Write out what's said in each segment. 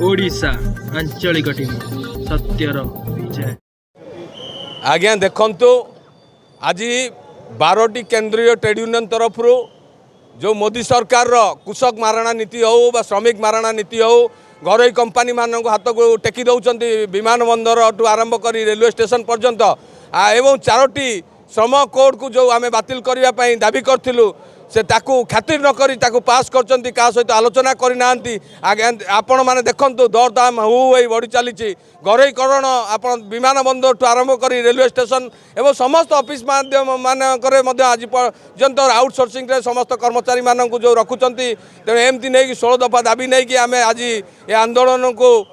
ओडिशा आंचलिक टीम सत्यर विजय। आज्ञा देखु आज 12टी केंद्रीय ट्रेड यूनियन तरफ जो मोदी सरकार कृषक मारणा नीति हो बा श्रमिक मारणा नीति हो घर कंपानी मान हाथ को टेकी दौरान विमान बंदर ठू आरंभ कर रेलवे स्टेशन पर्यंत एवं 4टी श्रम कोड को जो आम बातिल करने दाबी करूँ से ताकू खातिर न करी ताकू पास करचंती का सहित आलोचना करना आगे आपण मैंने देखु दर दाम हु बढ़ी चली घरेकरण आप विमान बंदर ठू आरंभ कर रेलवे स्टेशन एवं समस्त ऑफिस माध्यम मानक आज पर्यंत आउटसोर्सिंग रे समस्त कर्मचारी मानक जो रखुंट तेणु एमती नहीं 16 दफा दाबी नहीं कि आम आज ये आंदोलन को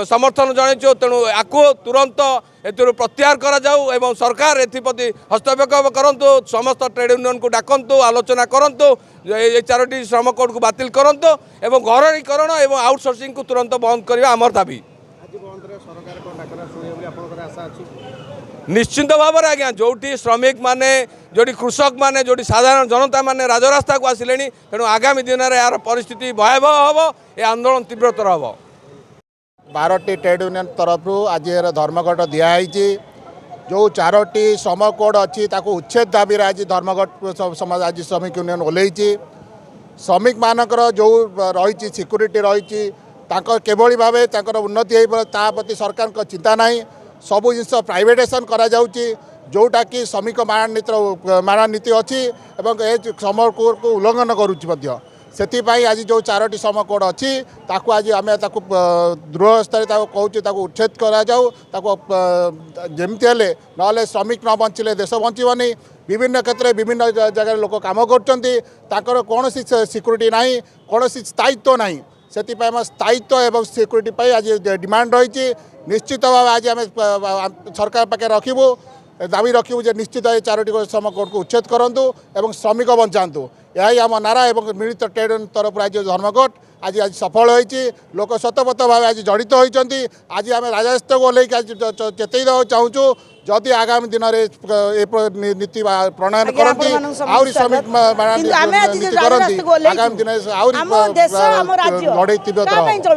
समर्थन जनइु तेणु आपको तुरंत एथुरु प्रत्याहार करा जाऊ एवं सरकार एप्रति हस्तक्षेप करंतु समस्त ट्रेड यूनियन को डाकंतु आलोचना करंतु ये 4टी श्रम कोड को बातिल करंतु एवं घरीकरण एवं आउटसोर्सिंग को तुरंत बंद करवा आमर दाबी। निश्चिंत भाव में आज्ञा जोटी श्रमिक माने जोटी कृषक माने जोटी साधारण जनता माने राजरास्ता को आसिले तेणु आगामी दिन में यार परिस्थिति भयावह हम ये आंदोलन तीव्रतर हम। 12टी ट्रेड यूनियन तरफ आज धर्मघट दिखाई जो 4टी श्रम कोड अच्छी उच्छेद दाबी आज धर्मघट समाज आज श्रमिक यूनियन ओल्लैची श्रमिक मानकर जो रही सिक्यूरीटी रही केभली भाव उन्नति हो प्रति सरकार को चिंता ना सबू जिन प्राइवेटेसन करा जोटा कि श्रमिक मारण नीति अच्छी श्रम कोड को उल्लंघन करुच्ची से आज जो 4टी श्रम कोड अच्छी आज आम दृढ़ स्तर कहूँ उच्छेद करमती ना श्रमिक न बंचिले देश बचबनी विभिन्न क्षेत्र में विभिन्न जगह लोक कम कर कौन सिक्यूरीटी ना कौन स्थायित्व ना से स्थायित्व एवं सिक्यूरीटी आज डिमांड रही निश्चित भाव आज आम सरकार पाखे रखू दाबी रखू निश्चित 4टी श्रम कोड को उच्छेद करूँ एवं श्रमिक बचातु यही आम नारा एवं मिलित ट्रेड तरफ आज धर्मघट आज सफल होती लोक शतपथ भाव आज जड़ित होती आज आम राजस्व को ओल्ल चेतई देवा चाहूँ जदि आगामी दिन में नीति प्रणयन करती आहरी श्रमिक नीति करती आगामी दिन लड़े तीव्रतर।